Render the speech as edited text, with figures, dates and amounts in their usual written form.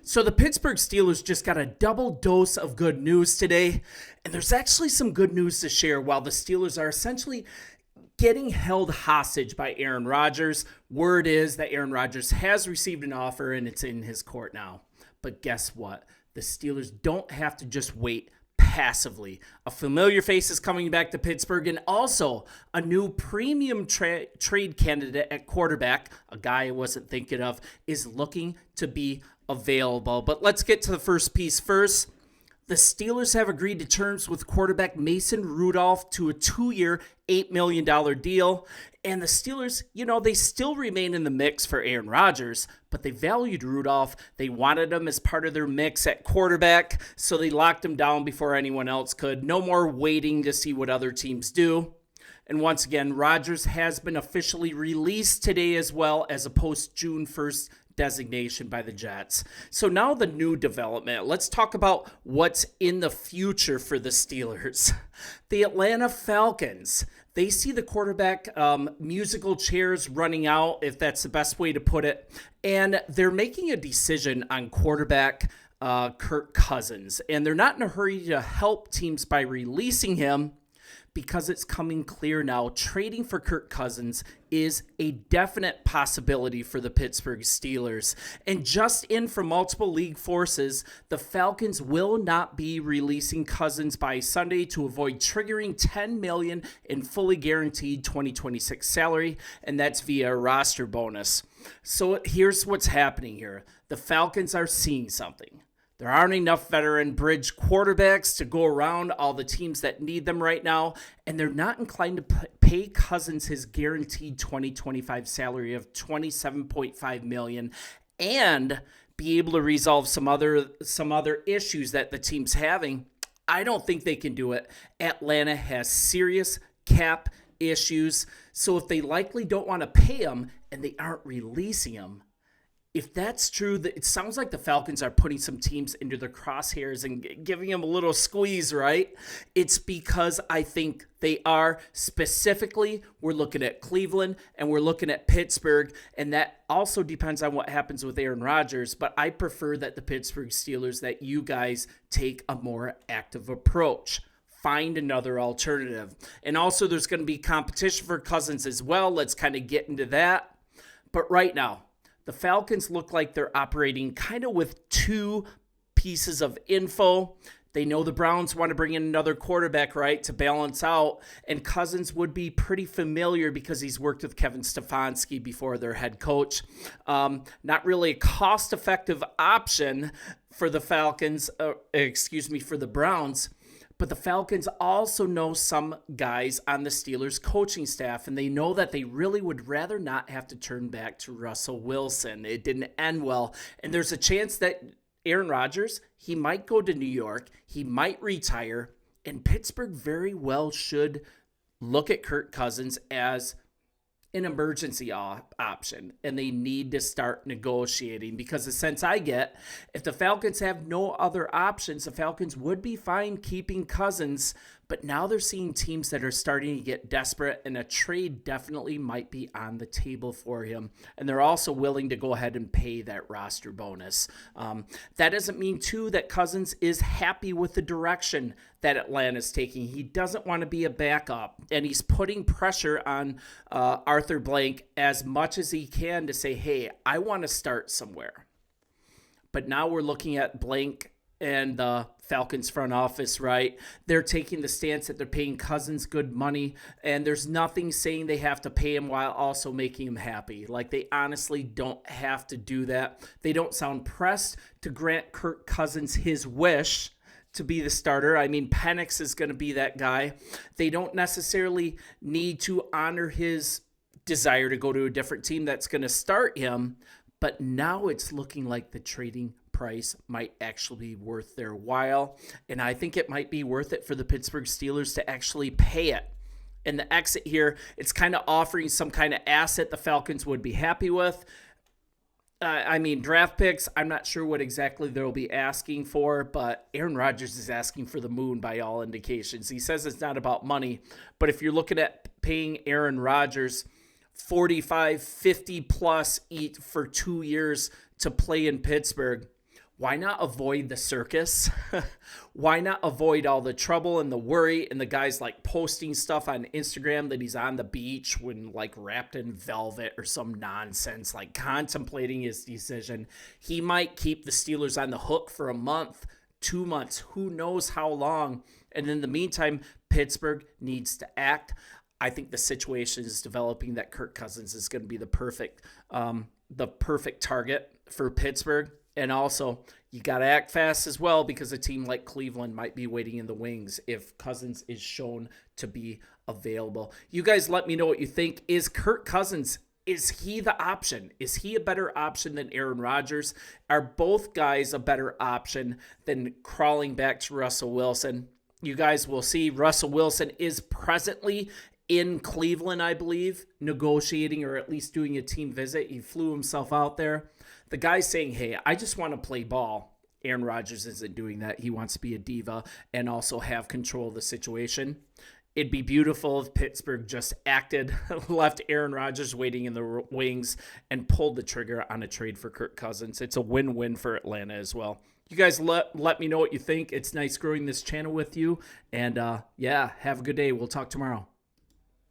So the Pittsburgh Steelers just got a double dose of good news today, and there's actually some good news to share while the Steelers are essentially getting held hostage by Aaron Rodgers. Word is that Aaron Rodgers has received an offer and it's in his court now. But guess what? The Steelers don't have to just wait passively. A familiar face is coming back to Pittsburgh, and also a new premium trade candidate at quarterback, a guy I wasn't thinking of, is looking to be available. But let's get to the first piece first. The Steelers have agreed to terms with quarterback Mason Rudolph to a 2-year, $8 million deal. And the Steelers, they still remain in the mix for Aaron Rodgers, but they valued Rudolph. They wanted him as part of their mix at quarterback, so they locked him down before anyone else could. No more waiting to see what other teams do. And once again, Rodgers has been officially released today as well as a post-June 1st designation by the Jets. So now the new development. Let's talk about what's in the future for the Steelers. The Atlanta Falcons. They see the quarterback musical chairs running out, if that's the best way to put it. And they're making a decision on quarterback Kirk Cousins. And they're not in a hurry to help teams by releasing him, because it's coming clear now trading for Kirk Cousins is a definite possibility for the Pittsburgh Steelers. And just in from multiple league forces, the Falcons will not be releasing Cousins by Sunday to avoid triggering $10 million in fully guaranteed 2026 salary, and that's via a roster bonus. So here's what's happening here. The Falcons are seeing something. There aren't enough veteran bridge quarterbacks to go around all the teams that need them right now, and they're not inclined to pay Cousins his guaranteed 2025 salary of $27.5 million and be able to resolve some other issues that the team's having. I don't think they can do it. Atlanta has serious cap issues, so if they likely don't want to pay him and they aren't releasing him, if that's true, it sounds like the Falcons are putting some teams into their crosshairs and giving them a little squeeze, right? It's because I think they are. Specifically, we're looking at Cleveland and we're looking at Pittsburgh, and that also depends on what happens with Aaron Rodgers. But I prefer that the Pittsburgh Steelers, that you guys take a more active approach. Find another alternative. And also, there's going to be competition for Cousins as well. Let's kind of get into that. But right now, the Falcons look like they're operating kind of with two pieces of info. They know the Browns want to bring in another quarterback, right, to balance out. And Cousins would be pretty familiar because he's worked with Kevin Stefanski before, their head coach. Not really a cost-effective option for the Falcons, for the Browns. But the Falcons also know some guys on the Steelers coaching staff, and they know that they really would rather not have to turn back to Russell Wilson. It didn't end well. And there's a chance that Aaron Rodgers, he might go to New York, he might retire, and Pittsburgh very well should look at Kirk Cousins as an emergency option, and they need to start negotiating, because the sense I get, if the Falcons have no other options, the Falcons would be fine keeping Cousins, but now they're seeing teams that are starting to get desperate, and a trade definitely might be on the table for him, and they're also willing to go ahead and pay that roster bonus. That doesn't mean, too, that Cousins is happy with the direction that Atlanta's taking. He doesn't want to be a backup, and he's putting pressure on Arthur Blank as much as he can to say, hey, I want to start somewhere. But now we're looking at Blank and the Falcons front office, right? They're taking the stance that they're paying Cousins good money, and there's nothing saying they have to pay him while also making him happy. Like, they honestly don't have to do that. They don't sound pressed to grant Kirk Cousins his wish to be the starter. I mean, Penix is going to be that guy. They don't necessarily need to honor his desire to go to a different team that's going to start him, but now it's looking like the trading price might actually be worth their while, and I think it might be worth it for the Pittsburgh Steelers to actually pay it. And the exit here, it's kind of offering some kind of asset the Falcons would be happy with. Draft picks, I'm not sure what exactly they'll be asking for, but Aaron Rodgers is asking for the moon by all indications. He says it's not about money, but if you're looking at paying Aaron Rodgers 45, 50 plus each for 2 years to play in Pittsburgh, why not avoid the circus? Why not avoid all the trouble and the worry and the guys like posting stuff on Instagram that he's on the beach when like wrapped in velvet or some nonsense, like contemplating his decision. He might keep the Steelers on the hook for a month, 2 months, who knows how long. And in the meantime, Pittsburgh needs to act. I think the situation is developing that Kirk Cousins is going to be the perfect target for Pittsburgh. And also, you got to act fast as well because a team like Cleveland might be waiting in the wings if Cousins is shown to be available. You guys let me know what you think. Is Kirk Cousins, is he the option? Is he a better option than Aaron Rodgers? Are both guys a better option than crawling back to Russell Wilson? You guys will see Russell Wilson is presently in Cleveland, I believe, negotiating or at least doing a team visit. He flew himself out there. The guy's saying, hey, I just want to play ball. Aaron Rodgers isn't doing that. He wants to be a diva and also have control of the situation. It'd be beautiful if Pittsburgh just acted, left Aaron Rodgers waiting in the wings, and pulled the trigger on a trade for Kirk Cousins. It's a win-win for Atlanta as well. You guys let me know what you think. It's nice growing this channel with you. And, yeah, have a good day. We'll talk tomorrow.